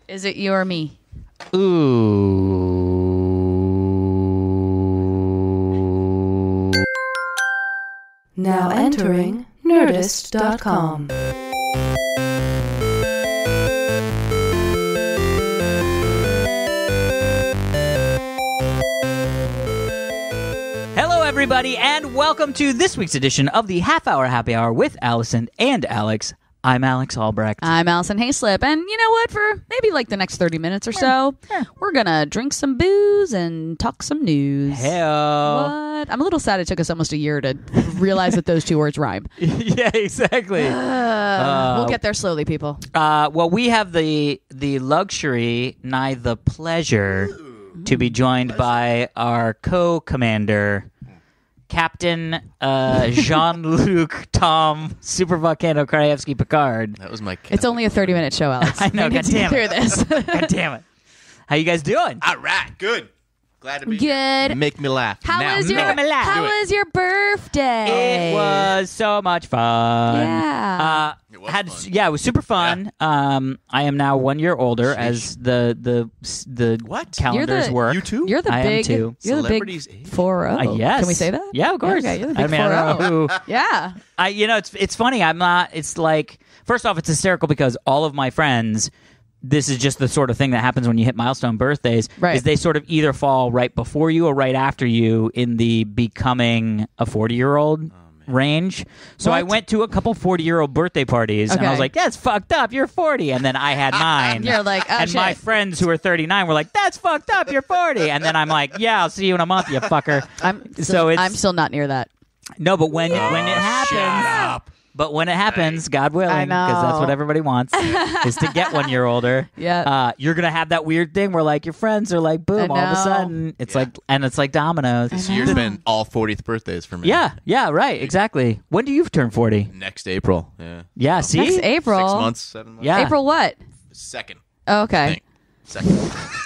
Is it you or me? Ooh. Now entering Nerdist.com. Hello, everybody, and welcome to this week's edition of the Half Hour Happy Hour with Allison and Alex. I'm Alex Albrecht. I'm Alison Haislip, and you know what? For maybe like the next 30 minutes or so, we're gonna drink some booze and talk some news. Hell. What? I'm a little sad it took us almost a year to realize that those two words rhyme. Yeah, exactly. We'll get there slowly, people. Well, we have the luxury, nigh the pleasure, to be joined by our co-commander, Captain Jean-Luc Tom Super Volcano Krajewski Picard. That was my. It's only a 30-minute show, Alex. I know. We need to get through this. God damn it! How you guys doing? All right, good. Glad to be Good. here. Make me laugh. How now. was your Make me laugh. How Do it. was your birthday? It was so much fun. Yeah. It was fun. Yeah, it was super fun. I am now 1 year older, as the What? calendars work. You too? You're the I am big. too. You're the big Celebrities age? 4-0. Yes. Can we say that? Yeah, of course. Okay, you're the big I mean, I don't know 4-0. who. Yeah. It's funny. I'm not. It's like, first off, it's hysterical because all of my friends. This is just the sort of thing that happens when you hit milestone birthdays. Right. Is they sort of either fall right before you or right after you in the becoming a 40-year-old range. So I What? went to a couple 40-year-old birthday parties, and I was Okay. like, "That's fucked up. You're 40." And then I had mine. You're like, oh, and my shit. friends who are 39 were like, "That's fucked up. You're 40." And then I'm like, "Yeah, I'll see you in a month, you fucker." I'm it's still not near that. no, but when it happens. Shut up. But when it happens, God willing, I know. because that's what everybody wants, is to get 1 year older. Yeah. You're gonna have that weird thing where like your friends are like, boom, I all of a know. sudden it's Yeah. like dominoes. This year's been all 40th birthdays for me. Yeah, right, exactly. When do you turn 40? Next April. Yeah. Yeah, see, Next April. 6 months, 7 months. Yeah. April what? Second. Oh, I okay. think. Second.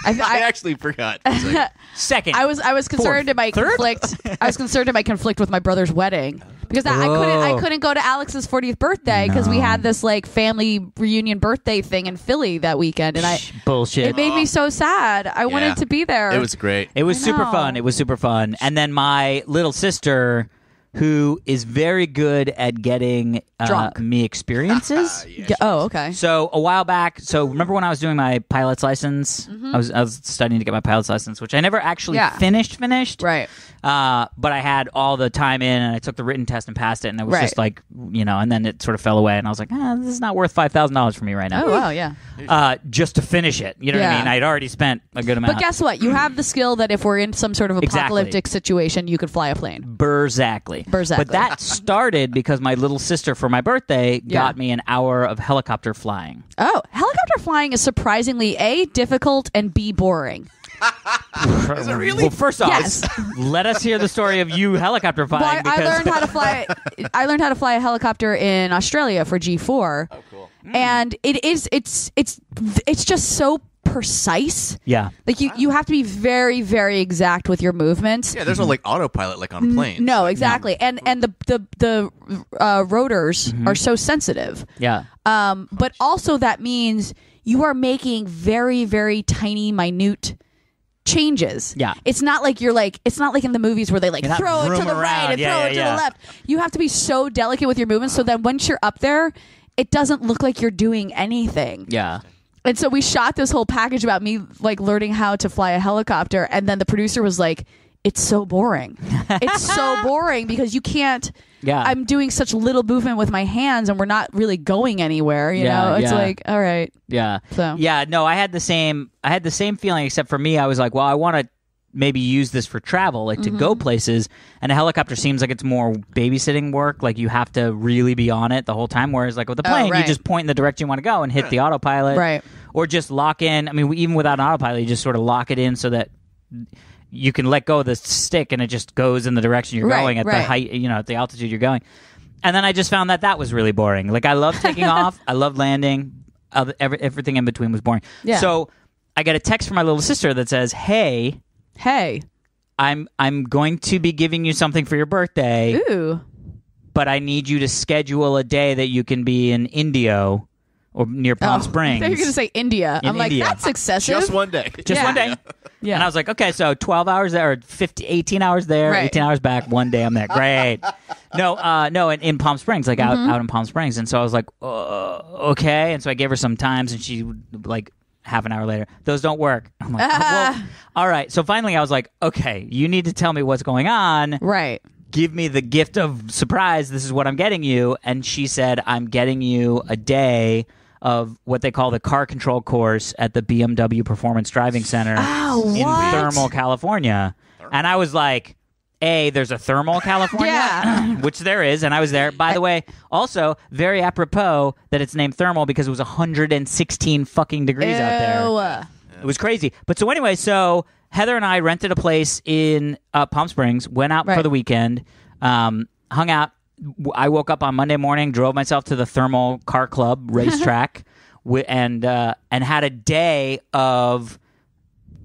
I I actually forgot. It's like, second. I was concerned Fourth. in my Third? conflict. I was concerned in my conflict with my brother's wedding because I Oh. couldn't go to Alex's 40th birthday because we had this like family reunion birthday thing in Philly that weekend, and Bullshit. it made me so sad. I wanted to be there. it was great. It was I super know. fun. It was super fun. And then my little sister, who is very good at getting Drunk. me experiences. Yeah, Oh, okay. So a while back, remember when I was doing my pilot's license? I was studying to get my pilot's license, which I never actually finished. Right. But I had all the time in, and I took the written test and passed it, and it was Right. just like, and then it sort of fell away, and I was like, this is not worth $5,000 for me right now. Oh wow, yeah. Just to finish it, you know what I Yeah. mean? I'd already spent a good amount. But guess what? You have the skill that if we're in some sort of apocalyptic Exactly. situation, you could fly a plane. Berzactly. But that started because my little sister for my birthday got me an hour of helicopter flying. Oh, helicopter flying is surprisingly A, difficult, and B, boring. Is it really? Well, first off, Yes. let us hear the story of you helicopter Well, flying. I because learned how to fly. I learned how to fly a helicopter in Australia for G4. Oh, cool. And it's just so precise. yeah. Like you have to be very, very exact with your movements. Yeah, there's no like autopilot like on planes. No, exactly. And the rotors are so sensitive. Yeah. But also that means you are making very, very tiny, minute changes. Yeah. It's not like it's not like in the movies where they like You're not throw it to vroom the around. right and Yeah, throw yeah, it to yeah. the left. You have to be so delicate with your movements so that once you're up there, it doesn't look like you're doing anything. Yeah. And so we shot this whole package about me like learning how to fly a helicopter, and then the producer was like, "It's so boring. It's so boring because you can't. Yeah. I'm doing such little movement with my hands, and we're not really going anywhere. You Yeah, know, it's yeah. like, all right, Yeah. So. Yeah, no, I had the same feeling, except for me, I was like, well, I want to maybe use this for travel, like to go places, and a helicopter seems like it's more babysitting work, like you have to really be on it the whole time, whereas like with a plane, you right. just point in the direction you want to go and hit the autopilot. Right. Or just lock in. I mean, even without an autopilot, you just sort of lock it in so that you can let go of the stick and it just goes in the direction you're Right, going at the right. height, at the altitude you're going. And then I just found that was really boring. Like, I love taking off. I love landing. Everything in between was boring. Yeah. So I get a text from my little sister that says, hey, I'm going to be giving you something for your birthday, ooh, but I need you to schedule a day that you can be in Indio or near Palm I thought you were going to say India. In I'm like, India. that's excessive. Just one day. Just Yeah. one day. Yeah. And I was like, okay, so 12 hours there, or 18 hours there, Right. 18 hours back, one day I'm there. Great. No, in Palm Springs, like out in Palm Springs. And so I was like, okay. And so I gave her some times, and she like half an hour later, those don't work. I'm like, well, all right. So finally I was like, okay, you need to tell me what's going on. Right. Give me the gift of surprise. This is what I'm getting you. And she said, I'm getting you a day of what they call the car control course at the BMW Performance Driving Center in what? Thermal, California. And I was like, there's a Thermal, California? Yeah. Which there is, and I was there. By the way, also, very apropos that it's named Thermal because it was 116 fucking degrees out there. It was crazy. But so anyway, Heather and I rented a place in Palm Springs, went out for the weekend, hung out. I woke up on Monday morning, drove myself to the Thermal Car Club racetrack, and had a day of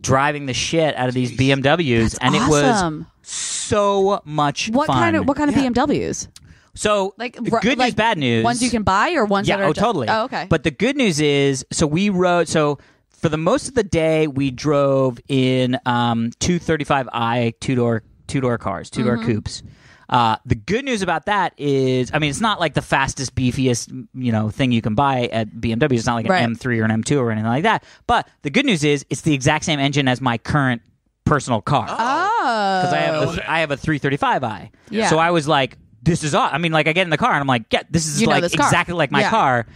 driving the shit out of these BMWs, and awesome. It was so much What fun. kind of BMWs? So, Like good news, bad news. Ones you can buy or ones that are totally. Oh, okay. But the good news is, so we rode. So for the most of the day, we drove in 235i two-door cars, two-door coupes. The good news about that is, I mean, it's not like the fastest, beefiest, thing you can buy at BMW. It's not like an M3 or an M2 or anything like that. But the good news is, it's the exact same engine as my current personal car. Because I have a 335i. Yeah. So I was like, this is awesome. I mean, like, I get in the car and I'm like, yeah, this is like this car. exactly like my car.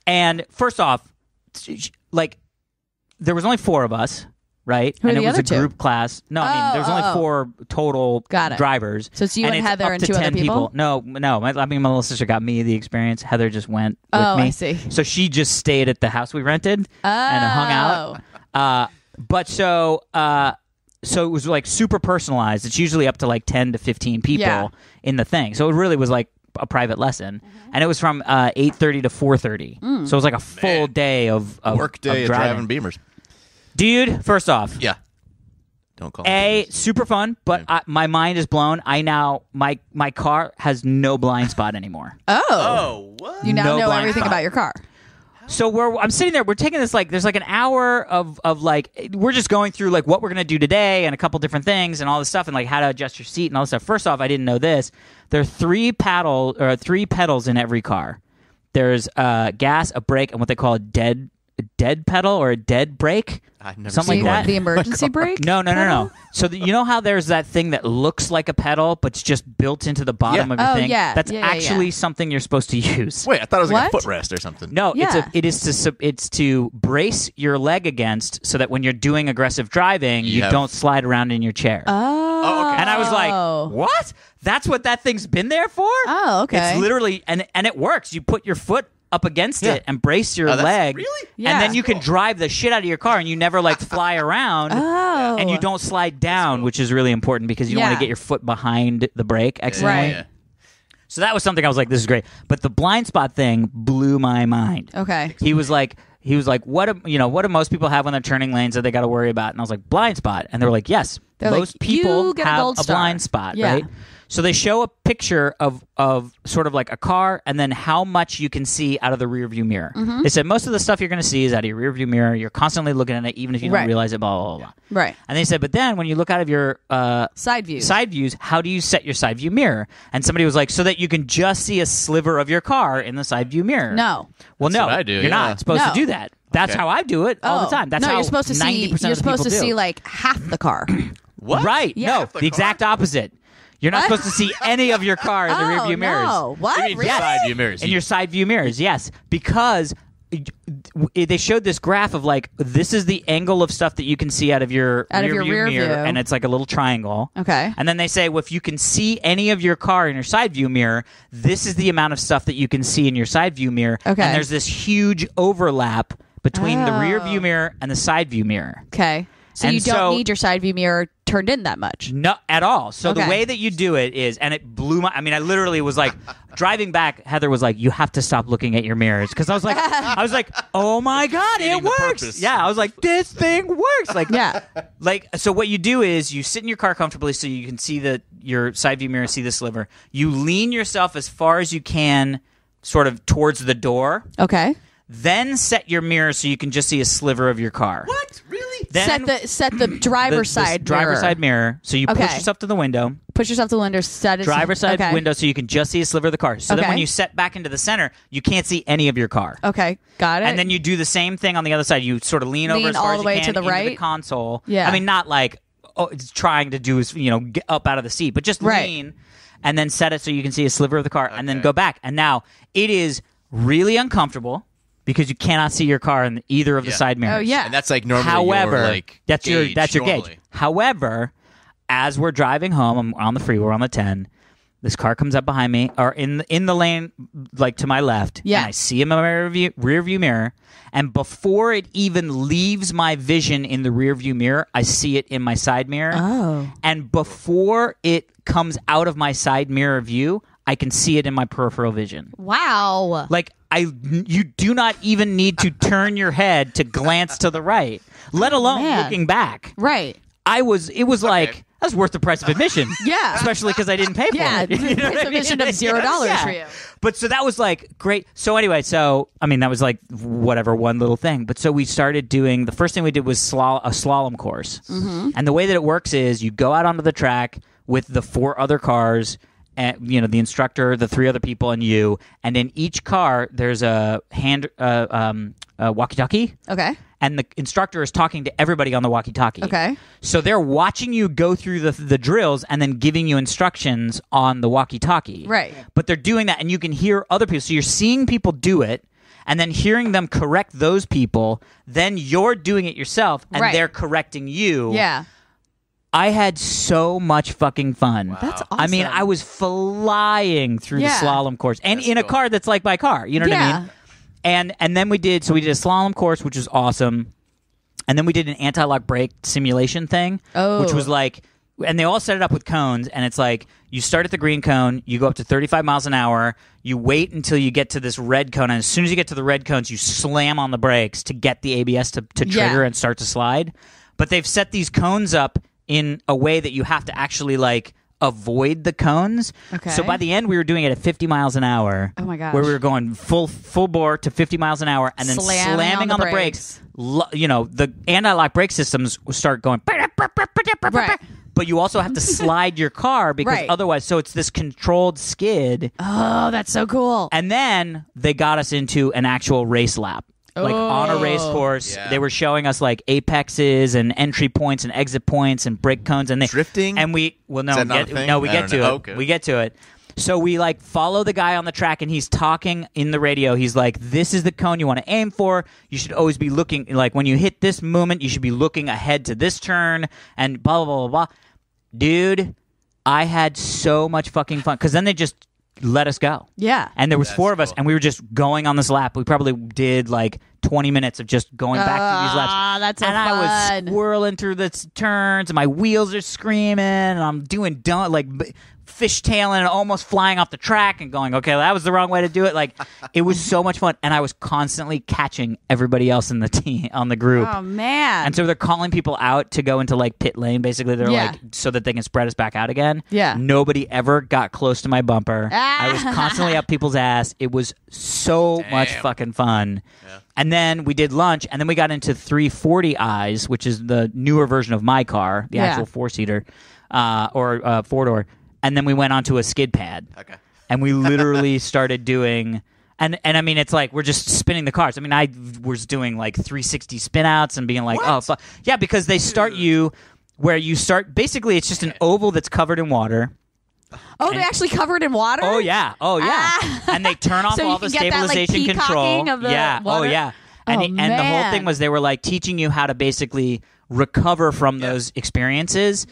And first off, like, there was only 4 of us. Right? Who are and the it was other a two? group class. No, I mean, there's only 4 total Got it. drivers. So it's you and Heather up and to 2 other 10 people? No. My little sister got me the experience. Heather just went with me. I see. So she just stayed at the house we rented and hung out. But so it was like super personalized. It's usually up to like 10 to 15 people in the thing. So it really was like a private lesson. And it was from 8:30 to 4:30. So it was like a full day of Work day of of driving Beamers. Dude, first off, Yeah. Don't call it. super fun, but my mind is blown. I now my car has no blind spot anymore. Oh, what? You now No know blind everything spot. about your car. So I'm sitting there. We're taking this like there's like an hour of like we're just going through like what we're gonna do today and a couple different things and all this stuff and like how to adjust your seat and all this stuff. First off, I didn't know this. There are 3 pedals in every car. There's gas, a brake, and what they call a dead pedal or a dead brake. I've never Something seen like one. that. The emergency brake? No. So you know how there's that thing that looks like a pedal, but it's just built into the bottom of your Oh, thing? yeah. That's Yeah. actually something you're supposed to use. Wait, I thought it was like What? a footrest or something. No, Yeah. it's to brace your leg against so that when you're doing aggressive driving, you have- don't slide around in your chair. Oh. okay. And I was like, what? That's what that thing's been there for? Oh, okay. It's literally, and it works. You put your foot up against it and brace your Oh, that's- leg. really? Yeah. And then you can drive the shit out of your car and you never like fly around. Oh. And you don't slide down, which is really important because you don't want Yeah. to get your foot behind the brake accidentally. Right. So that was something I was like, this is great. But the blind spot thing blew my mind. Okay. He was like, what do most people have when they're turning lanes that they got to worry about? And I was like, blind spot. And they were like, yes, They're like, most people "You get a have gold a star." blind spot, Yeah. right? So they show a picture of sort of like a car and then how much you can see out of the rear view mirror. Mm-hmm. They said most of the stuff you're going to see is out of your rear view mirror. You're constantly looking at it, even if you don't Right. realize it, blah, blah, blah. Right. And they said, but then when you look out of your Side views. side views, how do you set your side view mirror? And somebody was like, so that you can just see a sliver of your car in the side view mirror. No. Well, That's no, what I do, you're yeah. not supposed No. to do that. That's Okay. how I do it all the time. That's no, how you're supposed to 90% see. of You're the supposed to people do. see like half the car. What? Right. Yeah. No, Half the the car? exact opposite. You're not What? supposed to see any of your car in the rear view mirrors. No. What? You mean Really? side view mirrors? In your side view mirrors, yes. Because they showed this graph of like, this is the angle of stuff that you can see out of your rear rear mirror, view. and it's like a little triangle. Okay. And then they say, well, if you can see any of your car in your side view mirror, this is the amount of stuff that you can see in your side view mirror. Okay. And there's this huge overlap between the rear view Oh. mirror and the side view mirror. Okay. So And you don't so- need your side view mirror turned in that much. No, at all. So the Okay. way that you do it is, and it blew my. I mean, I literally was like, driving back. Heather was like, "You have to stop looking at your mirrors," because I was like, "Oh my god, it Defeating the works!" purpose. Yeah, I was like, "This thing works!" Like, Yeah. like so. What you do is you sit in your car comfortably, so you can see your side view mirror, see the sliver. You lean yourself as far as you can, sort of towards the door. Okay. Then set your mirror so you can just see a sliver of your car. What? Really? Then set the driver's side driver's side mirror. So you push yourself to the window. Push yourself to the window. Set it. Driver's side window so you can just see a sliver of the car. So then Okay. when you set back into the center, you can't see any of your car. Okay, got it. And then you do the same thing on the other side. You sort of lean over as far all as the you way can to the into right? the console. Yeah. I mean, not like it's trying to do is get up out of the seat, but just lean and then set it so you can see a sliver of the car and then go back. And now it is really uncomfortable because you cannot see your car in either of the side mirrors. Oh yeah. And that's like normally However, your, like, that's your normally. gauge. However, as we're driving home, I'm on the freeway, we're on the 10. This car comes up behind me, or in the lane, like to my left. Yeah. And I see him in my rear view mirror, and before it even leaves my vision in the rear view mirror, I see it in my side mirror. Oh. And before it comes out of my side mirror view, I can see it in my peripheral vision. Wow. Like you do not even need to turn your head to glance to the right, let alone looking back. Right. It was like that's worth the price of admission. Yeah. Especially because I didn't pay for Yeah, it. the You know price what of I mean? admission of $0 for you. But so that was like great. So anyway, that was like whatever, one little thing. But so we started doing, the first thing we did was a slalom course. Mm-hmm. And the way that it works is you go out onto the track with the 4 other cars, and the instructor, the 3 other people, and you. And in each car, there's a walkie-talkie. Okay. And the instructor is talking to everybody on the walkie-talkie. Okay. So they're watching you go through the drills and then giving you instructions on the walkie-talkie. Right. But they're doing that, and you can hear other people. So you're seeing people do it, and then hearing them correct those people. Then you're doing it yourself, and they're correcting you. Yeah. I had so much fucking fun. Wow. That's awesome. I mean, I was flying through the slalom course, and in a car that's like my car. You know what I mean? And then we did a slalom course, which was awesome. And then we did an anti-lock brake simulation thing, which was like, and they all set it up with cones, and it's like you start at the green cone, you go up to 35 miles an hour, you wait until you get to this red cone, and as soon as you get to the red cones, you slam on the brakes to get the ABS to trigger and start to slide. But they've set these cones up in a way that you have to actually like avoid the cones. Okay. So by the end, we were doing it at 50 miles an hour. Oh my gosh. Where we were going full bore to 50 miles an hour and then slamming on the brakes. The anti-lock brake systems start going. Right. But you also have to slide your car because otherwise, so it's this controlled skid. Oh, that's so cool. And then they got us into an actual race lap. Like on a race course, they were showing us like apexes and entry points and exit points and brake cones and drifting. And we Is that not a thing? we get to it. Okay. We get to it. So we like follow the guy on the track, and he's talking in the radio. He's like, "This is the cone you want to aim for. You should always be looking like when you hit this movement, you should be looking ahead to this turn." And blah blah blah blah. Dude, I had so much fucking fun because then they just let us go. Yeah. And there was That's 4 of us, cool. and we were just going on this lap. We probably did like 20 minutes of just going back through these laps. That's so and I fun. was swirling through the turns, and my wheels are screaming, and I'm doing fishtailing and almost flying off the track and going, okay, that was the wrong way to do it. Like, it was so much fun, and I was constantly catching everybody else in the team on the group. Oh man. And so they're calling people out to go into like pit lane. Basically, they're like so that they can spread us back out again. Yeah. Nobody ever got close to my bumper. I was constantly up people's ass. It was so much fucking fun. Yeah. And then we did lunch, and then we got into 340i's, which is the newer version of my car, the actual 4-seater or 4-door. And then we went onto a skid pad. Okay. And we literally started doing. And I mean, it's like we're just spinning the cars. I mean, I was doing like 360 spin outs and being like, oh, fuck. Yeah, because they start you where you start. Basically, it's just an oval that's covered in water. Oh, they actually covered in water? Oh, yeah. Oh, yeah. And they turn off So you all the can get that, like, stabilization control. peacocking of the Yeah. water? Oh, yeah. And, Oh, and the whole man. thing was they were like teaching you how to basically recover from those experiences.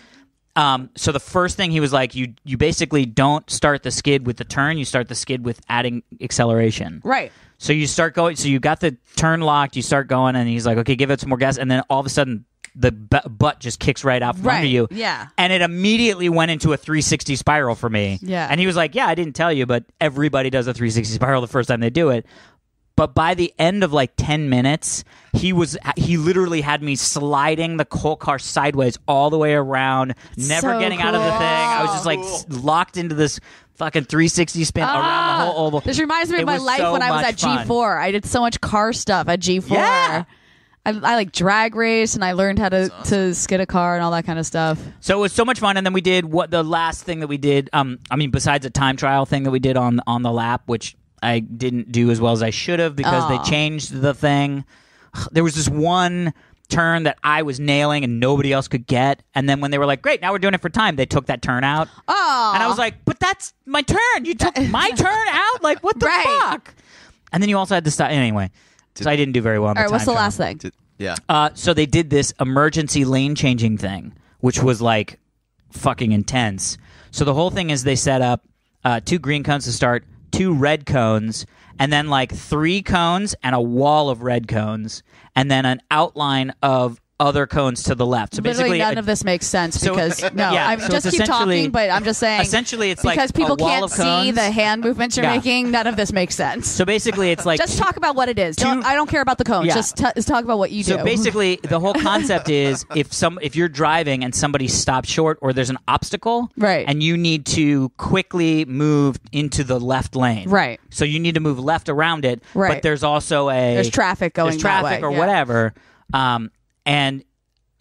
So the first thing he was like, you basically don't start the skid with the turn. You start the skid with adding acceleration. Right. So you start going. So you got the turn locked. You start going, and he's like, okay, give it some more gas. And then all of a sudden, the butt just kicks right out from under you. Yeah. And it immediately went into a 360 spiral for me. Yeah. And he was like, yeah, I didn't tell you, but everybody does a 360 spiral the first time they do it. But by the end of like 10 minutes, he literally had me sliding the whole car sideways all the way around, never So getting out of the thing. I was just like cool. locked into this fucking 360 spin around the whole oval. This reminds me of It my was life so when I was much at fun. G4. I did so much car stuff at G4. Yeah. I like drag race, and I learned how to skid a car and all that kind of stuff. So it was so much fun, and then we did the last thing that we did. Besides a time trial thing that we did on the lap, which I didn't do as well as I should have because they changed the thing. There was this one turn that I was nailing and nobody else could get, and then when they were like, "Great, now we're doing it for time," they took that turn out. Oh, and I was like, "But that's my turn. You took my turn out. Like, what the fuck?" And then you also had to stop anyway. So I didn't do very well. On all right, what's the time last thing? Yeah. So they did this emergency lane changing thing, which was like fucking intense. So the whole thing is they set up 2 green cones to start, 2 red cones, and then like 3 cones and a wall of red cones, and then an outline of other cones to the left. So Literally basically, none of this makes sense so- because yeah, I'm so just it's keep essentially- talking, but I'm just saying essentially it's because like people a wall can't of see cones. the hand movements you're Yeah. making. None of this makes sense. So basically, it's like Just talk about what it is. I don't care about the cones. Yeah. Just talk about what you do. So basically, the whole concept is if you're driving and somebody stops short or there's an obstacle, Right. and you need to quickly move into the left lane, Right. So you need to move left around it, Right. but there's also there's traffic going there's traffic that way. or Yeah. whatever, and.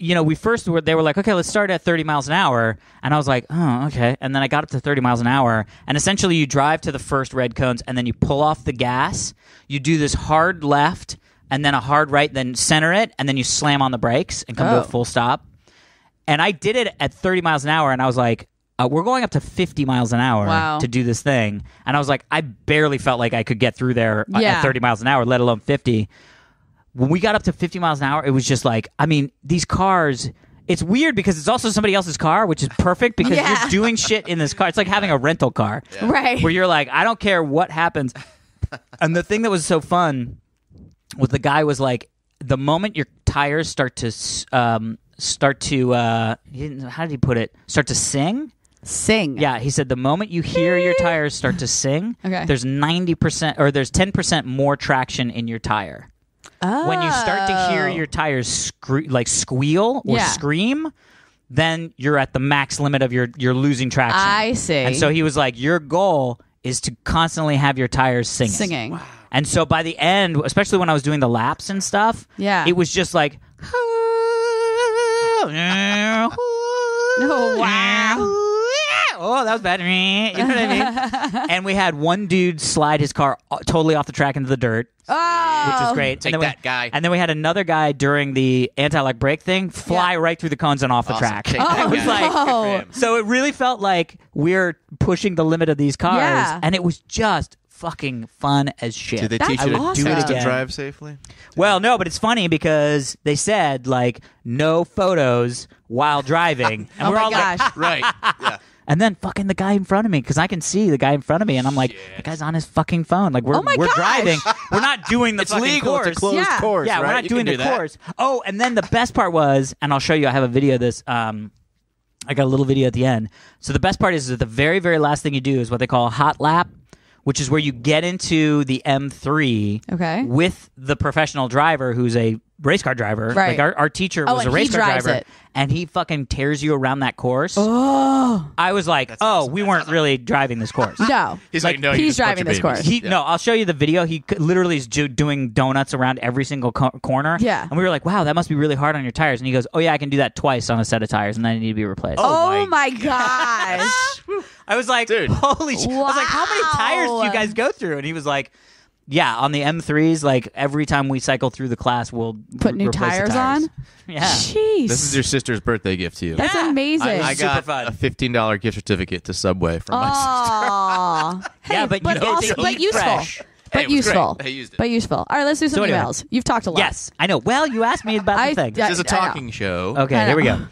They were like, okay, let's start at 30 miles an hour. And I was like, oh, okay. And then I got up to 30 miles an hour. And essentially you drive to the first red cones and then you pull off the gas. You do this hard left and then a hard right, then center it. And then you slam on the brakes and come to a full stop. And I did it at 30 miles an hour. And I was like, we're going up to 50 miles an hour to do this thing. And I was like, I barely felt like I could get through there at 30 miles an hour, let alone 50. When we got up to 50 miles an hour, it was just like, I mean, these cars, it's weird because it's also somebody else's car, which is perfect because you're doing shit in this car. It's like having a rental car. Yeah. Right. Where you're like, I don't care what happens. And the thing that was so fun was the guy was like, the moment your tires start to, how did he put it? Start to sing? Sing. Yeah, he said the moment you hear your tires start to sing, there's 90% or there's 10% more traction in your tire. When you start to hear your tires squeal or scream, then you're at the max limit of you're losing traction. I see. And so he was like, your goal is to constantly have your tires singing. Wow. And so by the end, especially when I was doing the laps and stuff, it was just like, Oh, wow. Oh, that was bad. You know what I mean? And we had one dude slide his car totally off the track into the dirt, which was great. Take and then that guy. And then we had another guy during the anti-lock brake thing fly right through the cones and off the track. Take that It was guy. like, Good for him. so it really felt like we're pushing the limit of these cars, Yeah. and it was just fucking fun as shit. Did they That's teach you to awesome. do it to again. drive safely? Well, no, but it's funny because they said like no photos while driving, and we're my all gosh. like, Right. Yeah. and then fucking the guy in front of me because I can see the guy in front of me, and I'm like, the guy's on his fucking phone. Like we're Oh my we're gosh. driving, we're not doing the It's fucking legal. course. It's a closed Yeah. course. Yeah, right? we're not You doing can the do that. course. Oh, and then the best part was, and I'll show you. I have a video of this. I got a little video at the end. So the best part is that the very, very last thing you do is what they call a hot lap, which is where you get into the M3 with the professional driver who's a race car driver. Right. Like our teacher was and a race he car drives driver. it. And he fucking tears you around that course. Oh. I was like, we weren't really driving this course. No. He's like, no, he's you just bunch driving of this babies. course. No, I'll show you the video. He literally is doing donuts around every single corner. Yeah. And we were like, wow, that must be really hard on your tires. And he goes, oh, yeah, I can do that twice on a set of tires, and then they need to be replaced. Oh my gosh. I was like, Dude. holy shit. I was like, how many tires do you guys go through? And he was like, yeah, on the M3s, like every time we cycle through the class, we'll Put new replace the tires on? Yeah. Jeez. This is your sister's birthday gift to you. That's amazing. I Super got fun. a $15 gift certificate to Subway from my sister. Aw. Hey, Yeah, but you get also, to but eat useful. fresh. Hey, But it was useful. great. I used it. But useful. All right, let's do some So anyway. emails. You've talked a lot. Yes, I know. Well, you asked me about the thing. I- This is a I know. talking show. Okay, I here we know. go.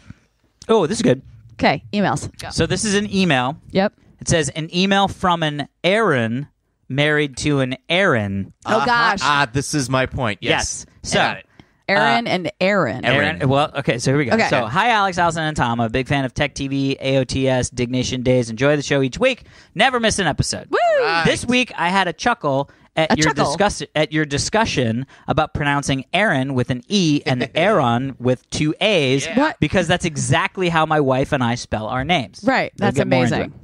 Oh, this is good. Okay, emails. Go. So this is an email. Yep. It says an email from an Aaron married to an Aaron. Oh, gosh. This is my point. Yes. So, I got it. Aaron and Aaron. Aaron. Well, okay, so here we go. Okay. So, hi, Alex, Allison, and Tom. I'm a big fan of Tech TV, AOTS, Dignition Days. Enjoy the show each week. Never miss an episode. Woo! Right. This week, I had a chuckle at your discussion about pronouncing Aaron with an E and Aaron with two A's. Yeah. What? Because that's exactly how my wife and I spell our names. Right. We'll That's get more into amazing. it.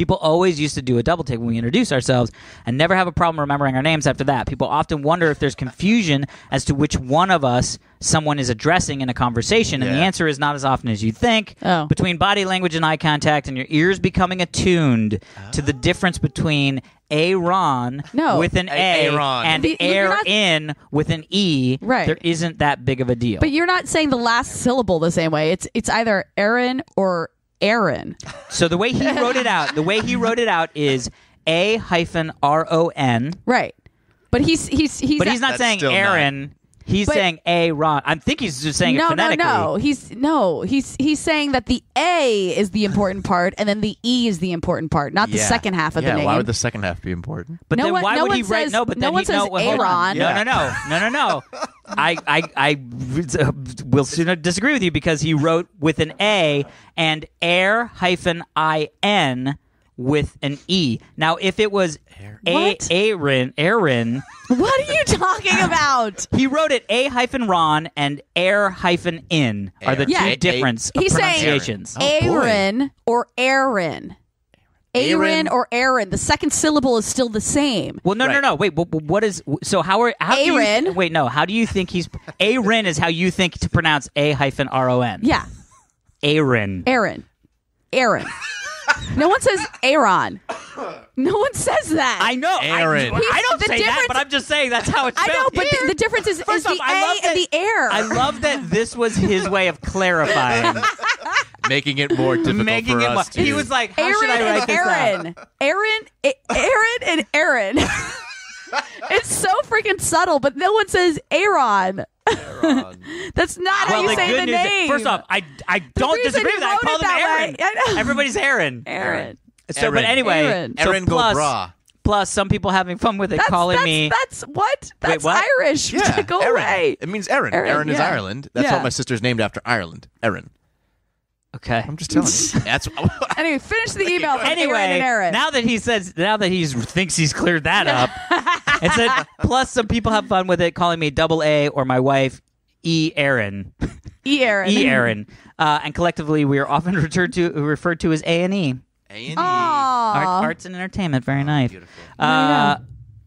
People always used to do a double take when we introduce ourselves and never have a problem remembering our names after that. People often wonder if there's confusion as to which one of us someone is addressing in a conversation, and the answer is not as often as you think. Oh. Between body language and eye contact and your ears becoming attuned to the difference between Aaron with an A Aaron. and You're not- Aaron with an E, Right. there isn't that big of a deal. But you're not saying the last syllable the same way. It's either Aaron or Aaron. So the way he wrote it out, is A-R-O-N. Right. But he's But he's not That's saying still Aaron. He's saying Aaron. I think he's just saying it phonetically. He's saying that the A is the important part, and then the E is the important part, not the second half of the name. Why would the second half be important? But No then one- why no would one he write? says- No, but no then one he says hold on. Aaron. No. I will soon disagree with you because he wrote with an A and Air-IN with an E. Now, if it was What? Aaron, What are you talking about? he wrote it A-Ron and Air-in are the Yeah. two difference of He's saying pronunciations. Aaron or Aaron. Aaron or Aaron. The second syllable is still the same. Well, no. Wait, what is so? How do you, Aaron. wait, no. How do you think he's Aaron is how you think to pronounce A-RON? Yeah. Aaron. Aaron. No one says Aaron. No one says that. I know. Aaron. I don't The say that, difference- but I'm just saying that's how it's I spelled. know, but here. the difference is First the off, I love A and the air. I love that this was his way of clarifying, Making it more difficult making for it. us to He was like, "How Aaron should I write and this Aaron. out?" Aaron and Aaron. It's so freaking subtle, but no one says Aaron. That's not how Well, you the say good the news. name. First off, I don't reason disagree he with that. I wrote call it him that Aaron. way- I know. Everybody's Aaron. Aaron. So, but Aaron. anyway, Aaron. so Aaron go plus, bra. plus some people having fun with it, calling me. That's what? That's what? Irish. Yeah, Go Erin. away. It means Erin. Erin, Erin is yeah. Ireland. That's Yeah. what my sister's named after Ireland. Erin. Okay. I'm just telling you. That's Anyway, finish the email from Anyway, Aaron and Aaron. now that he thinks he's cleared that up, it said plus some people have fun with it, calling me double A or my wife Aaron. Aaron. And collectively we are often referred to as A&E. A&E. Arts and entertainment. Very nice. Beautiful.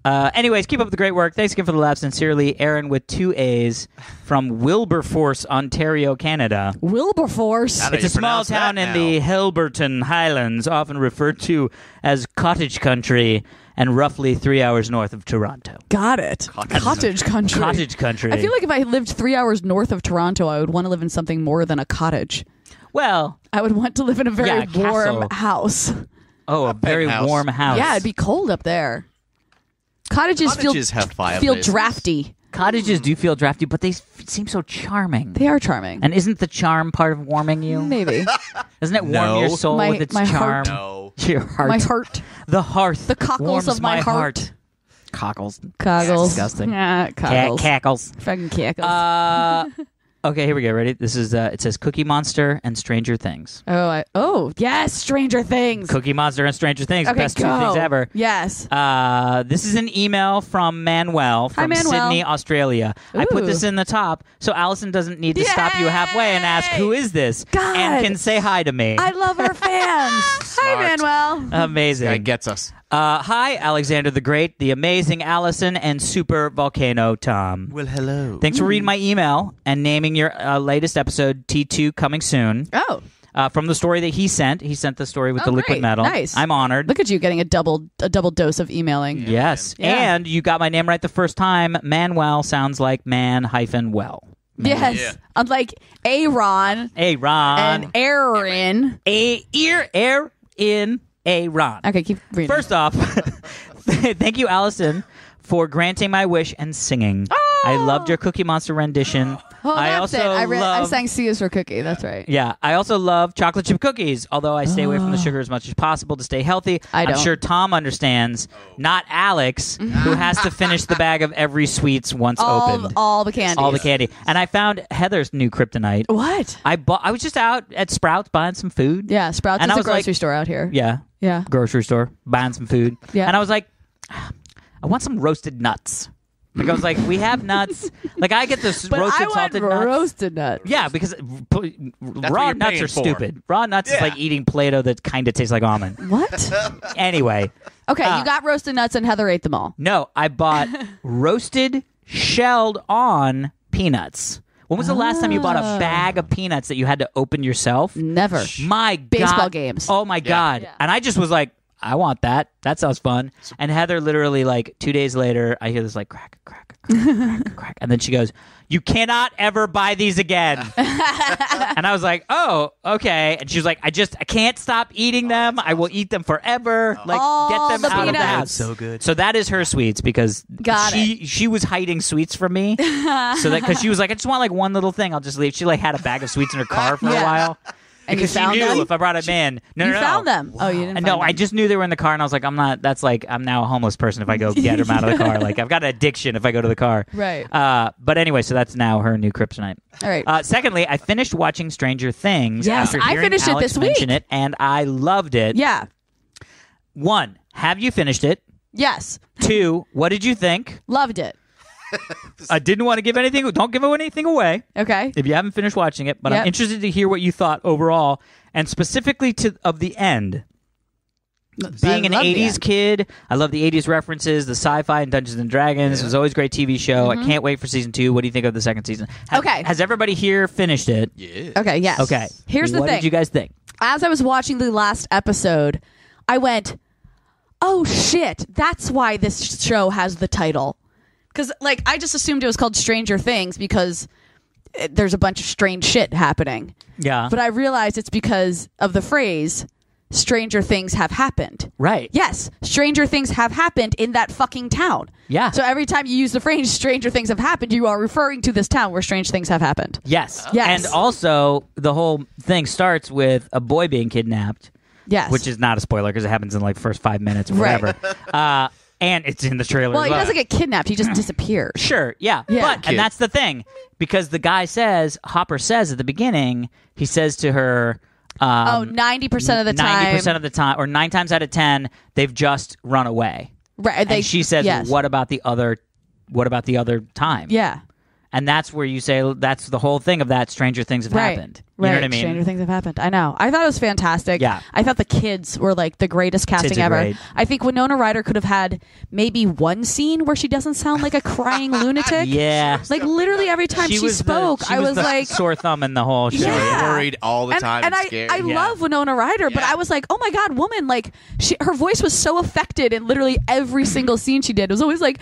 Anyways, keep up the great work. Thanks again for the laugh. Sincerely, Aaron with 2 A's from Wilberforce, Ontario, Canada. Wilberforce. How do It's a you small pronounce that town in now? the Helberton Highlands, often referred to as cottage country, and roughly 3 hours north of Toronto. Got it. Cottage country. Cottage country. I feel like if I lived 3 hours north of Toronto, I would want to live in something more than a cottage. Well, I would want to live in a very Yeah, a warm castle. house. a very penthouse. warm house. Yeah, it'd be cold up there. Cottages have feel fireplaces. drafty. Cottages do feel drafty, but they seem so charming. They are charming. And isn't the charm part of warming you? Maybe. Doesn't it warm No. your soul My- with its my charm? heart. No. Your heart. My heart. The hearth. The cockles warms of my my heart. Cockles. Coggles. Disgusting. Yeah, coggles. Cackles. Fucking cackles. Okay, here we go. Ready? This is. It says Cookie Monster and Stranger Things. Yes, Stranger Things. Cookie Monster and Stranger Things. Okay, Best go. 2 things ever. Yes. This is an email from Manuel from Manuel. Sydney, Australia. I put Ooh. this in the top so Allison doesn't need to stop you halfway and ask, who is this? God. And can say hi to me. I love our fans. Hi, Manuel. Amazing. Guy gets us. Hi, Alexander the Great, the amazing Allison, and Super Volcano Tom. Well, hello. Thanks for reading my email and naming your latest episode, T2, coming soon. Oh, From the story that he sent the story with the liquid great. metal. Nice. I'm honored. look at you getting a double dose of emailing. Yes. Yeah. And you got my name right the first time. Manuel sounds like man-well. Yes. Yeah. Unlike Aaron Hey, Ron. and Aaron. In a Ron. Okay, keep reading. First off, thank you, Allison, for granting my wish and singing. Oh! I loved your Cookie Monster rendition. Oh, I that's also it. I love, sang "C is for Cookie." That's right. Yeah, I also love chocolate chip cookies, although I stay away from the sugar as much as possible to stay healthy. I I'm don't. sure Tom understands, not Alex, who has to finish the bag of every sweets once opened. All the candy. All the candy. And I found Heather's new kryptonite. What? I was just out at Sprouts buying some food. Yeah, Sprouts And is I a was like- grocery store out here. Yeah. Yeah. Grocery store, buying some food. Yeah. And I was like, I want some roasted nuts. Like I was like, we have nuts. Like I get this But roasted I want salted nuts. roasted nuts. Yeah, because raw you're nuts paying are for. stupid. Raw nuts is Yeah. like eating Play-Doh that kind of tastes like almond. What? Anyway, Okay, you got roasted nuts and Heather ate them all. no, I bought roasted shelled on peanuts. When was the last time you bought a bag of peanuts that you had to open yourself? Never. My Baseball God. games. Oh my God. Yeah. And I just was like, I want that. That sounds fun. And Heather literally like 2 days later, I hear this like crack, crack, crack, crack, crack. And then she goes, you cannot ever buy these again. And I was like, oh, okay. And she was like, I can't stop eating them. I will eat them forever. Like All get them the out of the peanuts. house. So good. So that is her sweets because Got she was hiding sweets from me. So that because she was like, I just want like one little thing. I'll just leave. She like had a bag of sweets in her car for a Yeah. while. And Because you found she knew them? if I brought them in. No, You no, found no. them. Oh, you didn't And find no, I them. just knew they were in the car, and I was like, that's like, I'm now a homeless person if I go get them out of the car. Like, I've got an addiction if I go to the car. Right. But anyway, so that's now her new kryptonite. All right. Secondly, I finished watching Stranger Things. Yes, after I hearing finished it Alex this week. mention it, and I loved it. Yeah. 1, have you finished it? Yes. 2, what did you think? Loved it. I didn't want to give anything. Don't give anything away Okay. if you haven't finished watching it. But Yep. I'm interested to hear what you thought overall, and specifically of the end. Being an I love the 80s end. kid, I love the 80s references, the sci-fi and Dungeons and Dragons. It was always a great TV show. I can't wait for season 2. What do you think of the second season? Okay. Has everybody here finished it? Yeah. Okay. Yes. Okay. Here's the what thing. did you guys think? As I was watching the last episode, I went, "Oh shit! That's why this show has the title." Because like I just assumed it was called Stranger Things because there's a bunch of strange shit happening. Yeah. But I realized it's because of the phrase "Stranger things have happened." Right. Yes, stranger things have happened in that fucking town. Yeah. So every time you use the phrase "stranger things have happened," you are referring to this town where strange things have happened. Yes. Yes. And also, the whole thing starts with a boy being kidnapped, Yes. which is not a spoiler because it happens in like first 5 minutes or Right. whatever. And it's in the trailer. well, as he doesn't get kidnapped; he just disappears. Sure, yeah. Yeah. But, and that's the thing, because the guy says, Hopper says at the beginning, he says to her, 90% of the time. 90% of the time, or 9 times out of 10, they've just run away. Right. And she says, yes. what about the other time? Yeah. And that's where you say, that's the whole thing of that Stranger Things have Right. happened. Right. You know what I mean? Stranger things have happened. I know. I thought it was fantastic. Yeah. I thought the kids were like the greatest casting Kids are ever. great. I think Winona Ryder could have had maybe one scene where she doesn't sound like a crying lunatic. Yeah. Like literally every time she spoke, I was the like, sore thumb in the whole show. Yeah. Worried all the time. And and I, scared. I Yeah. love Winona Ryder, but Yeah. I was like, oh my God, woman, like her voice was so affected in literally every single scene she did. It was always like,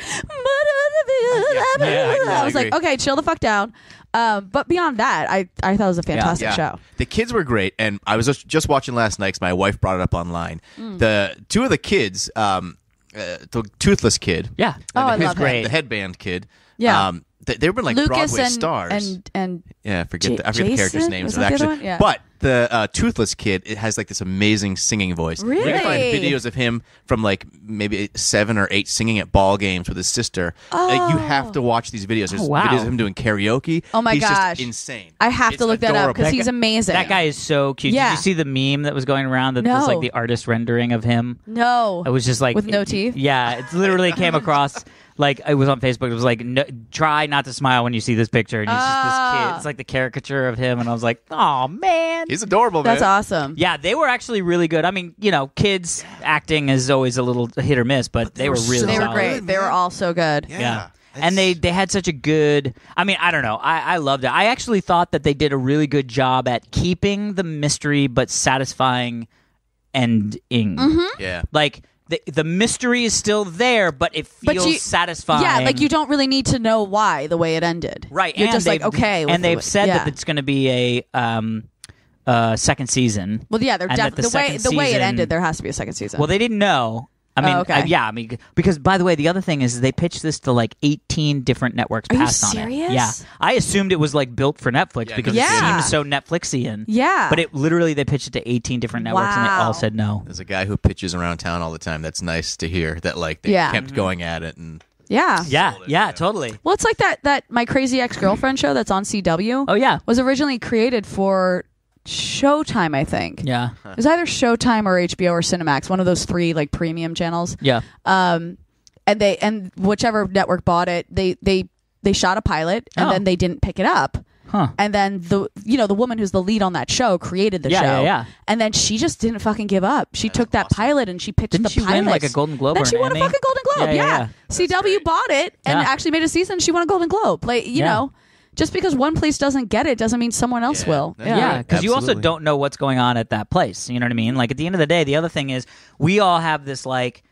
I was like, agree. okay, chill the fuck down. But beyond that, I thought it was a fantastic Yeah. show. The kids were great, and I was just watching last night 'cause my wife brought it up online. The two of the kids, the toothless kid, Yeah. Oh, I and love him. the headband kid, Yeah. they were like Lucas Broadway and, stars. and Yeah, I forget the Jason? characters' names. Was that the Actually, other one? Yeah. but the toothless kid, it has like this amazing singing voice. You can find Really? videos of him from like maybe 7 or 8 singing at ball games with his sister. Like, you have to watch these videos. There's Oh, wow. videos of him doing karaoke. Oh my He's gosh. just insane. I have to It's look that up adorable. because he's amazing. That guy is so cute. Yeah. Did you see the meme that was going around that was No. like the artist rendering of him? No. It was just like With no teeth? Yeah, it literally came across like it was on Facebook. It was like, no, try not to smile when you see this picture, and he's just this kid. It's like the caricature of him, and I was like, oh man, He's adorable, man. That's awesome. yeah, they were actually really good. I mean, you know, kids acting is always a little hit or miss, but they were really They were solid. great. They were all so good. Yeah. And they had such a good, I mean, I don't know. I loved it. I actually thought that they did a really good job at keeping the mystery but satisfying ending. Yeah. Like the mystery is still there, but it But feels satisfying. Yeah, like you don't really need to know why the way it ended. Right. You're and just like, they've- okay. And they've said yeah. that it's going to be a second season. Well, yeah, they're and that definitely the the way it season- ended. There has to be a second season. Well, they didn't know. I mean, okay. yeah, I mean, because by the way, the other thing is they pitched this to like 18 different networks. Are you passed on it. serious? Yeah, I assumed it was like built for Netflix Yeah, because Yeah. it seems so Netflixian. Yeah. but it literally they pitched it to 18 different networks and they Wow. all said no. There's a guy who pitches around town all the time. That's nice to hear that like they Yeah. kept going at it. And yeah. Yeah, totally. Well, it's like that My Crazy Ex-Girlfriend show that's on CW. Oh yeah, Was originally created for Showtime, I think. yeah, It was either Showtime or HBO or Cinemax, one of those 3 like premium channels. yeah. and whichever network bought it, they shot a pilot and then they didn't pick it up. Huh. And then the woman who's the lead on that show created the show. Yeah. And then she just didn't fucking give up. She took that pilot and she pitched Didn't the she pilot. win like a Golden Globe then or she an won Emmy? a fucking Golden Globe. Yeah. CW bought it and actually made a season. She won a Golden Globe. Like, you know, just because one place doesn't get it doesn't mean someone else will. Yeah, because you also Absolutely. don't know what's going on at that place. You know what I mean? Like, at the end of the day, the other thing is we all have this, like,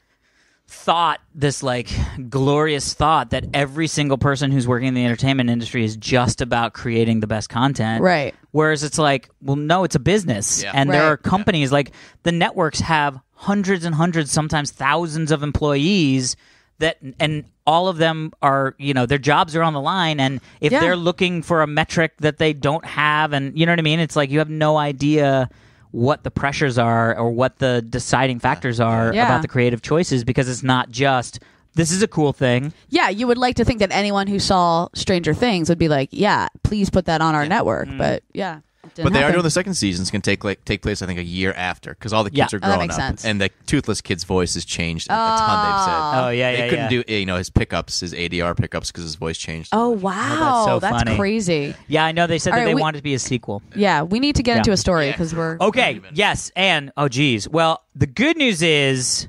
thought, this, like, glorious thought that every single person who's working in the entertainment industry is just about creating the best content. Right. Whereas it's like, well, no, it's a business. Yeah. And there Right. are companies, like, the networks have hundreds and hundreds, sometimes thousands of employees that, and all of them are, you know, their jobs are on the line, and if Yeah. they're looking for a metric that they don't have, and you know what I mean, it's like you have no idea what the pressures are or what the deciding factors are Yeah. about the creative choices, because it's not just this is a cool thing. Yeah, you would like to think that anyone who saw Stranger Things would be like, yeah, please put that on our network. But yeah. it didn't But they are happen. doing the second season's going to take place, I think, a year after, because all the kids Yeah. are Oh, that growing makes up, sense. and the toothless kid's voice has changed a ton. They've said. Oh, yeah, they yeah, couldn't yeah. do, you know, his pickups, his ADR pickups, because his voice changed. Oh, wow. so That's funny. crazy. Yeah, I know they said All that right, they we- wanted it to be a sequel. Yeah, we need to get Yeah. into a story because we're... Okay, yes, and oh geez. Well, the good news is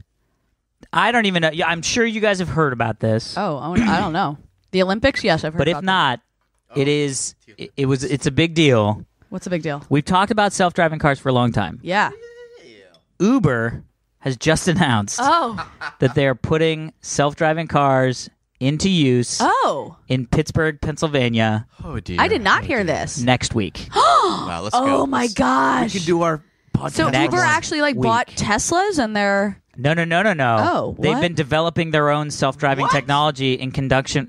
I don't even know. Yeah, I'm sure you guys have heard about this. Oh, I don't know. The Olympics? Yes, I've heard But if about not, it's a big deal. that. What's the big deal? We've talked about self-driving cars for a long time. Yeah. Uber has just announced Oh. that they are putting self-driving cars into use Oh. in Pittsburgh, Pennsylvania Oh, dear. I did not hear this. next week. Wow, let's go. Oh, my Let's- gosh. We can do our podcast. So Next Uber actually like week. bought Teslas and they're... No. Oh, They've what? been developing their own self-driving What? technology in conjunction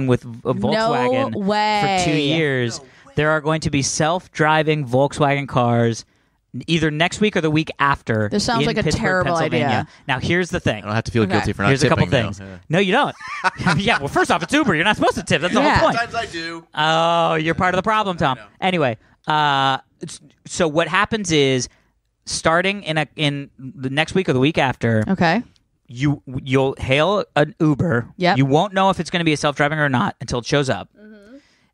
with Volkswagen way. for 2 years. There are going to be self-driving Volkswagen cars either next week or the week after. This sounds in like a Pittsburgh, terrible Pennsylvania. idea. Now, here's the thing. I don't have to feel Okay. guilty for not Here's a couple tipping, things. though. Yeah. No, you don't. Yeah, well, first off, it's Uber. You're not supposed to tip. That's the Yeah. whole point. Sometimes I do. Oh, you're part of the problem, Tom. Anyway, so what happens is, starting in the next week or the week after, Okay. you'll hail an Uber. Yep. You won't know if it's going to be a self-driving or not until it shows up.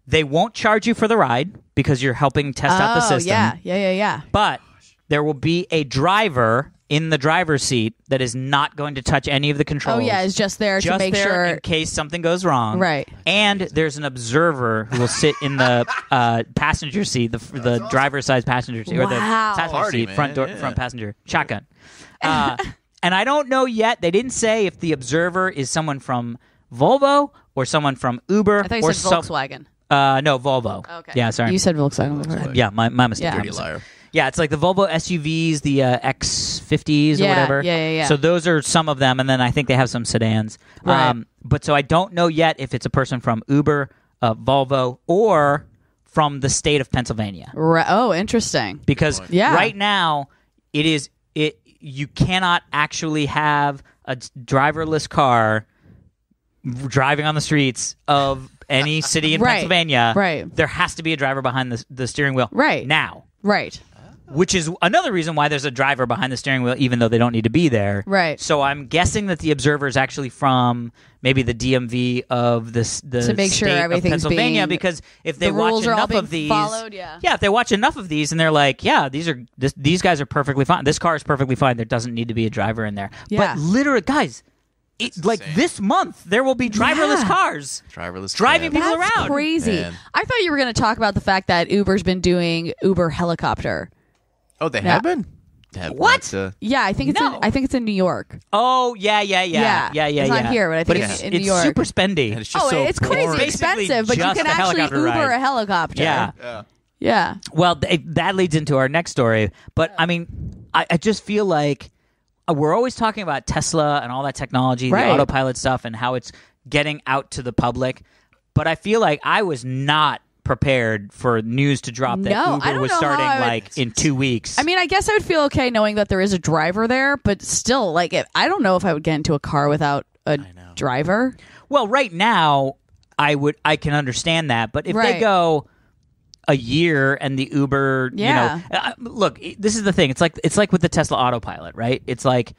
They won't charge you for the ride because you're helping test out the system. Yeah. But there will be a driver in the driver's seat that is not going to touch any of the controls. Oh, yeah, it's just there to Just make there sure... in case something goes wrong. Right. And there's an observer who will sit in the passenger seat, the driver's side passenger seat, or the Wow. passenger Party, seat, man. front door, Yeah. front passenger, shotgun. And I don't know yet. They didn't say if the observer is someone from Volvo or someone from Uber I thought you or said Volkswagen. No, Volvo. Okay. Yeah, sorry. You said Volkswagen before. Yeah, my mistake. Yeah. My Pretty mistake. liar. Yeah, it's like the Volvo SUVs, the X50s or Yeah, whatever. yeah. So those are some of them, and then I think they have some sedans. Right. But so I don't know yet if it's a person from Uber, Volvo, or from the state of Pennsylvania. Oh, interesting. Because Yeah. right now you cannot actually have a driverless car driving on the streets of any city in Right, Pennsylvania. right. There has to be a driver behind the steering wheel. Right. Now. Right. Which is another reason why there's a driver behind the steering wheel, even though they don't need to be there. Right. So I'm guessing that the observer is actually from maybe the DMV of the To make sure state of everything's Pennsylvania, being- because if they the watch rules are all enough being of these, followed, yeah. if they watch enough of these and they're like, yeah, these guys are perfectly fine. This car is perfectly fine. There doesn't need to be a driver in there. Yeah. But literally, guys, like insane. this month there will be driverless Yeah. cars. Driverless Driving cab. people That's around. crazy. Man. I thought you were going to talk about the fact that Uber's been doing Uber helicopter. Oh, they Yeah. have been? They have What? not, Yeah, I think it's in New York. Oh yeah. Yeah. It's not here, but I think it's in New it's York. super spendy. and it's just Oh, so it's crazy boring. Basically expensive, but you just can a actually helicopter Uber ride. a helicopter. Yeah. Yeah. Yeah. Well, that leads into our next story. But I mean, I just feel like we're always talking about Tesla and all that technology, Right. the autopilot stuff, and how it's getting out to the public. But I feel like I was not prepared for news to drop that No, I Uber don't was know starting how I would- like in 2 weeks. I mean, I guess I would feel okay knowing that there is a driver there, but still, like, I don't know if I would get into a car without a driver. well, right now I can understand that, but if they Right. go a year and the Uber, Yeah. look, this is the thing. It's like with the Tesla autopilot, right? It's like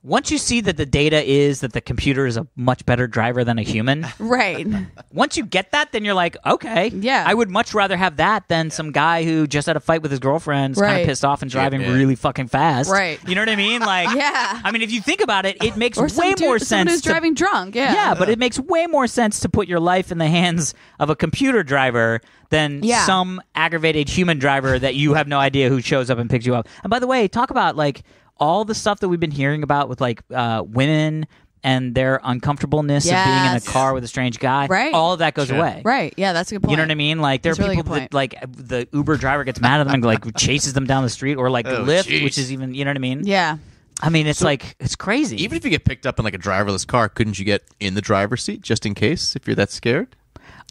once you see that the data is that the computer is a much better driver than a human, Right. once you get that, then you're like, okay, Yeah. I would much rather have that than some guy who just had a fight with his girlfriend, kind Right. of pissed off and driving Yeah. really fucking fast. Right. You know what I mean? Like, Yeah. I mean, if you think about it, it makes Or way more someone sense. who's driving drunk. Yeah. Yeah, but it makes way more sense to put your life in the hands of a computer driver than Yeah. some aggravated human driver that you have no idea who shows up and picks you up. And by the way, talk about like all the stuff that we've been hearing about with like women and their uncomfortableness of being in a Yes. car with a strange guy. Right. All of that goes Sure. away. Right. Yeah, that's a good point. You know what I mean? Like there That's are a really people good that point. like the Uber driver gets mad at them and like chases them down the street, or like Oh, Lyft, jeez. which is even, you know what I mean? Yeah. I mean, it's like it's crazy. Even if you get picked up in like a driverless car, couldn't you get in the driver's seat just in case if you're that scared?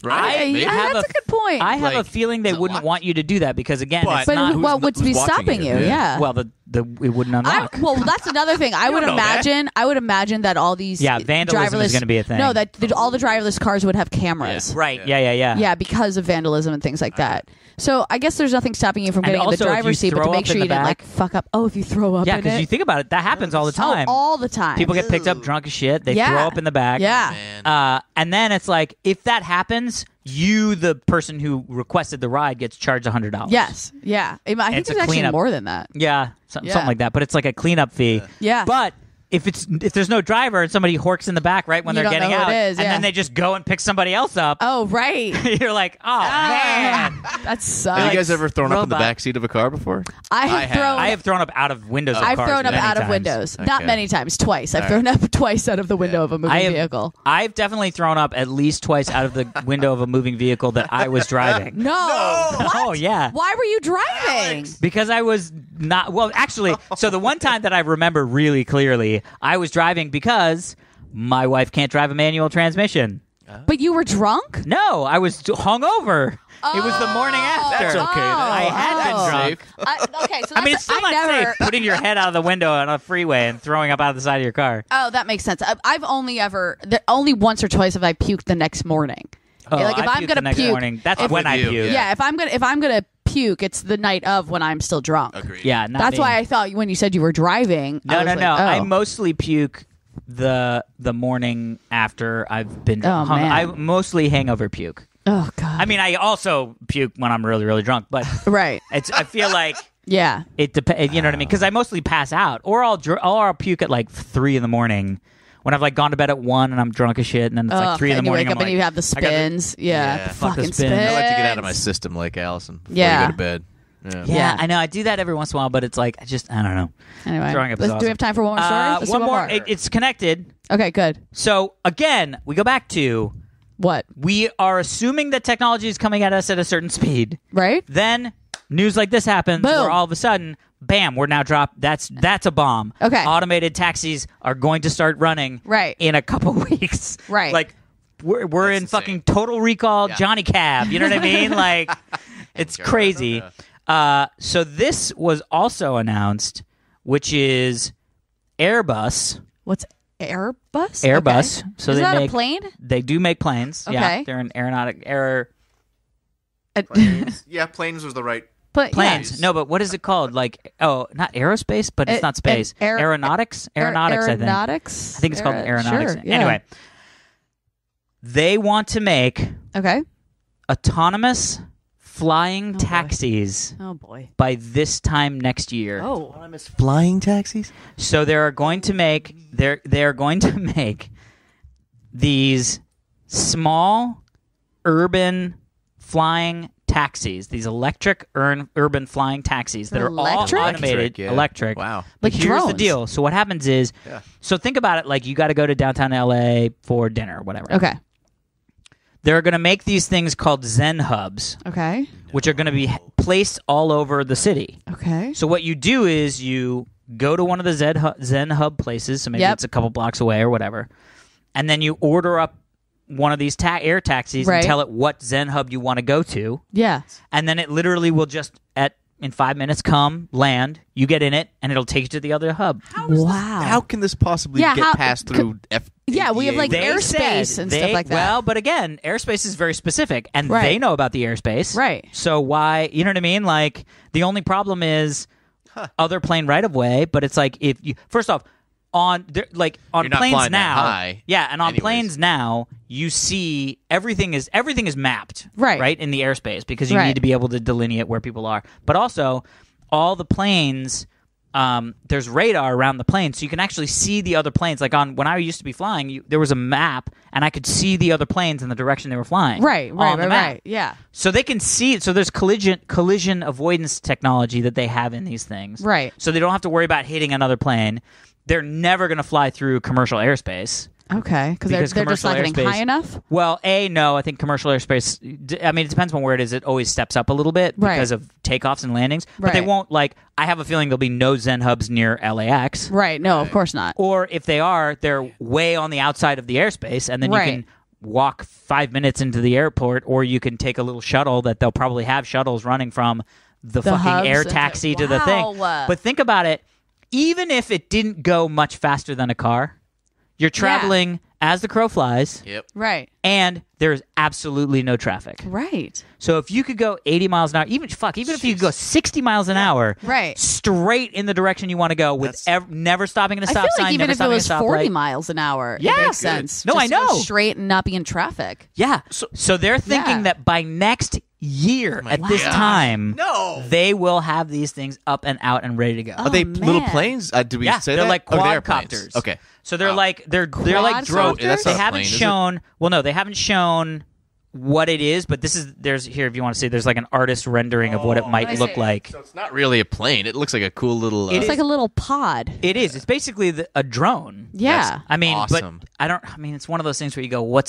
I Yeah, have that's a good point. I have Like, a feeling they it's wouldn't locked. want you to do that because again, But- it's But not. what would who's be watching stopping you? you? Yeah. Yeah. Well, it wouldn't unlock. Well, that's another thing. I would don't know that. imagine. I would imagine that all these Vandalism is driverless- gonna be a thing. No, that all the driverless cars would have cameras. Right? Yeah. Yeah, because of vandalism and things like that. So I guess there's nothing stopping you from And getting in the also, if you driver's seat, but to throw make up sure in you the didn't like back- fuck up. Oh, if you throw up Yeah, in because it. you think about it, that happens all the time. Oh, all the time. People get picked up drunk as shit. They Yeah. throw up in the back. Yeah. Man. And then it's like, if that happens, you, the person who requested the ride, gets charged $100. Yes. Yeah. I think It's a there's actually cleanup. more than that. Yeah, Yeah. something like that. But it's like a cleanup fee. Yeah. But if there's no driver and somebody horks in the back right when You they're don't getting know who out, it is, and yeah. then they just go and pick somebody else up, Oh, right. you're like, oh man. That sucks. Have you guys ever thrown up in the robot. back seat of a car before? I have I have. thrown. I have thrown up out of windows. Of I've cars thrown up many out of times. windows. Not Okay. many times. Twice. I've All thrown up twice out of the window of a moving I have, vehicle. I've definitely thrown up at least twice out of the window of a moving vehicle that I was driving. No. What? Oh yeah. Why were you driving? Because I was not well. Actually, so the one time that I remember really clearly, I was driving because my wife can't drive a manual transmission. But you were drunk? No, I was hungover. It was the morning after. That's okay. I had been Oh. drunk. Okay, so I mean, it's still not safe putting your head out of the window on a freeway and throwing up out of the side of your car. Oh, that makes sense. I've only once or twice have I puked the next morning. Oh, like if I I'm puked gonna the next puke, morning. That's if- when I With you, puke. yeah. If I'm gonna puke, it's the night of when I'm still drunk. Agreed. Yeah, not That's me. why I thought when you said you were driving. No, I was no, like, no. Oh. I mostly puke the morning after I've been drunk. Oh, man. I mostly hangover puke. Oh God. I mean, I also puke when I'm really, really drunk, but right. I feel like Yeah. it depends. You know what I mean? Because I mostly pass out, or I'll puke at like 3 a.m. when I've like gone to bed at 1 and I'm drunk as shit, and then it's like 3 and a.m. you wake I'm up and like, you have the I got the- spins. Yeah. Yeah. The Fuck the fucking spins. spins. I like to get out of my system like Allison before Yeah. you go to bed. Yeah. Yeah, I know. I do that every once in a while, but it's like I don't know. Anyway, Throwing up is do we awesome. have time for one more story? Let's do one more. more. It's connected. Okay, good. So again, we go back to What? we are assuming that technology is coming at us at a certain speed. Right? Then news like this happens, Boom. where all of a sudden, bam, we're now dropped. That's a bomb. Okay. Automated taxis are going to start running. Right. In a couple weeks. Right. Like we're in insane. fucking Total Recall, Yeah. Johnny Cab. You know what I mean? Like it's crazy. So this was also announced, which is Airbus. What's Airbus? Airbus. Okay. So is they that make a plane? They do make planes. Yeah, Okay. they're an aeronautic Yeah, planes was the right. planes. Yes. No, but what is it called? Like not aerospace, but it's not space. Aeronautics. Aeronautics. Aeronautics. I think it's called aeronautics. Sure, yeah. Anyway, they want to make Okay. autonomous flying boy. taxis Oh boy. by this time next year. Oh. Flying taxis? So they're going to make these small urban flying taxis, these electric urban flying taxis that are Electric? all automated, yeah. electric. Wow. But Like here's the drones. deal. So what happens is, so think about it like you got to go to downtown LA for dinner or whatever. Okay. They're going to make these things called Zen hubs, Okay. which are going to be placed all over the city. Okay. So what you do is you go to one of the Zen hub places, so maybe Yep. it's a couple blocks away or whatever, and then you order up one of these air taxis Right. and tell it what Zen hub you want to go to, Yeah. and then it literally will just in 5 minutes come land. You get in it, and it'll take you to the other hub. Wow. How can this possibly Yeah, get how- passed through Yeah, we have, like, They airspace said and stuff like that. Well, but again, airspace is very specific, and Right. they know about the airspace. Right. So why, you know what I mean? Like, the only problem is other plane right of way, but it's like, if you, first off, on You're not planes flying that now. high And on anyways. planes now, you see everything is mapped, Right. in the airspace because you Right. need to be able to delineate where people are. But also, all the planes. There's radar around the plane, so you can actually see the other planes. Like when I used to be flying, there was a map, and I could see the other planes in the direction they were flying. Right. on the map. Yeah. So they can see it. So there's collision avoidance technology that they have in these things. Right. So they don't have to worry about hitting another plane. They're never going to fly through commercial airspace. Okay, because they're just commercial not getting airspace- high enough. Well, no, I think commercial airspace. I mean, it depends on where it is. It always steps up a little bit Right. because of takeoffs and landings. But they Right. won't I have a feeling there'll be no Zen hubs near LAX. Right. No, of course not. Or if they are, they're way on the outside of the airspace, and then you Right. can walk 5 minutes into the airport, or you can take a little shuttle that they'll probably have shuttles running from the fucking hubs air into- taxi to the thing. Wow. But think about it. Even if it didn't go much faster than a car, you're traveling as the crow flies, Yep. Right. and there's absolutely no traffic. Right. So if you could go 80 miles an hour, even if you could go 60 miles an hour, Right. straight in the direction you want to go with never stopping at a I stop feel sign, like even never if it stopping was at a 40 stoplight. miles an hour, Yeah. it makes Good. sense. No, Just I to go know. straight and not be in traffic. Yeah. So they're thinking Yeah. that by next year at this gosh. time, No. they will have these things up and out and ready to go. Are they little man. planes? Did we Yeah, say they're that? like Oh, they are planes. quadcopters. Okay. So they're like they're like drones. Quadcopters? That's They not a haven't plane, is it? shown. Well, no, they haven't shown what it is. But there's here if you want to see. There's like an artist rendering of what it might look like. So it's not really a plane. It looks like a cool little. It's like a little pod. It is. It's basically a drone. Yeah. I mean, awesome. but I mean, it's one of those things where you go, what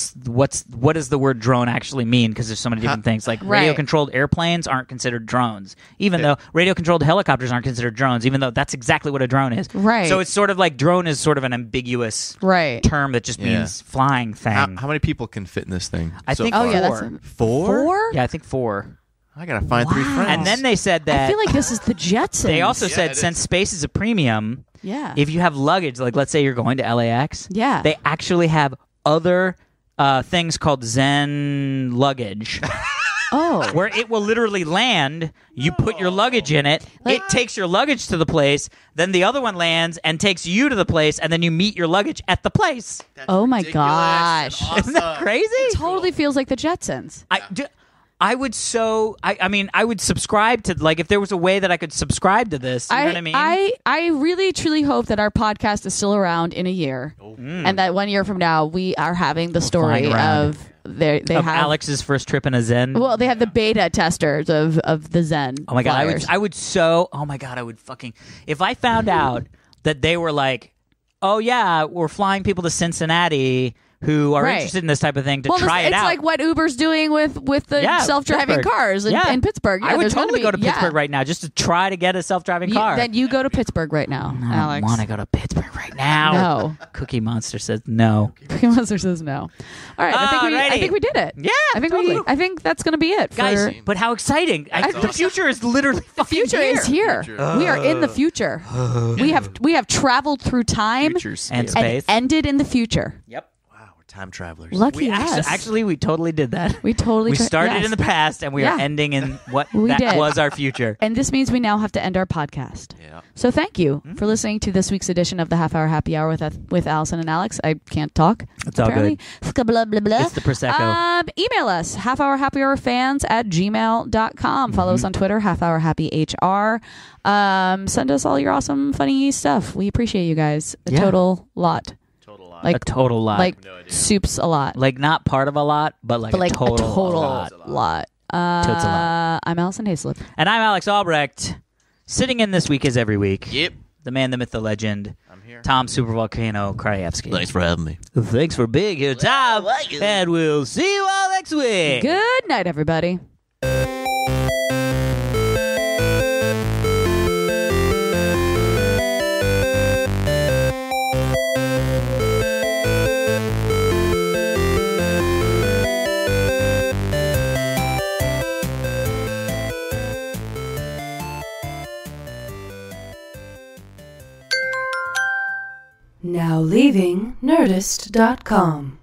does the word drone actually mean? Because there's so many different things. Like Right. radio-controlled airplanes aren't considered drones, even though radio-controlled helicopters aren't considered drones, even though that's exactly what a drone is. Right. So it's sort of like drone is sort of an ambiguous Right. term that just means flying thing. How many people can fit in this thing? I so think far? Oh, yeah, four. that's Four? 4? Yeah, I think 4. I gotta find 3 Wow. friends. And then they said that I feel like this is the Jetsons. they also Yeah, said it since is. space is a premium, Yeah. if you have luggage, like let's say you're going to LAX, Yeah. they actually have other things called Zen luggage. Oh. Where it will literally land, you put your luggage in it, it takes your luggage to the place, then the other one lands and takes you to the place, and then you meet your luggage at the place. Oh my gosh. Isn't that crazy? Totally feels like the Jetsons. I would I would subscribe to, like, if there was a way that I could subscribe to this, you know what I mean? I really truly hope that our podcast is still around in a year, and that 1 year from now we are having the story flying around. of they of have Alex's first trip in a Zen. well they have the beta testers of the Zen. Oh my god, flyers. I would fucking, if I found out that they were like, oh yeah, we're flying people to Cincinnati who are Right. interested in this type of thing to well, try it it's out. like what Uber's doing with the Yeah, self-driving Pittsburgh. cars in, Yeah. in Pittsburgh. Yeah, I would there's gonna totally be- go to yeah. Pittsburgh right now just to try to get a self-driving car. Then you go to Pittsburgh right now, I Alex. want to go to Pittsburgh right now. No. Cookie Monster says no. Cookie Monster says no. All right, I Alrighty. think we did it. Yeah, I think totally. I think that's going to be it. Guys, for, but how exciting. The future is literally the future is here. We are in the future. We have traveled through time Futures. And Yeah. space. and ended in the future. Yep. Wow, we're time travelers. Lucky We us. actually we totally did that. We totally we tra- started yes. in the past and we are Yeah. ending in what We that did. was our future. And this means we now have to end our podcast. Yeah. So thank you for listening to this week's edition of the Half Hour Happy Hour with Allison and Alex. I can't talk. It's all apparently. Blah, blah, blah. It's the Prosecco. Email us, halfhourhappyhourfans@gmail.com. Follow us on Twitter, halfhourhappyhr. Send us all your awesome, funny stuff. We appreciate you guys. A Yeah. total lot. Total lot. Like A total lot. Like No idea. soups a lot. Like not part of a lot, but like, But like a total lot. lot. Totes a lot. I'm Alison Haislip. And I'm Alex Albrecht. Sitting in this week as every week. Yep. The man, the myth, the legend. I'm here. Tom Supervolcano Krajewski. Thanks for having me. Thanks for being here, Tom. And we'll see you all next week. Good night, everybody. Now leaving Nerdist.com.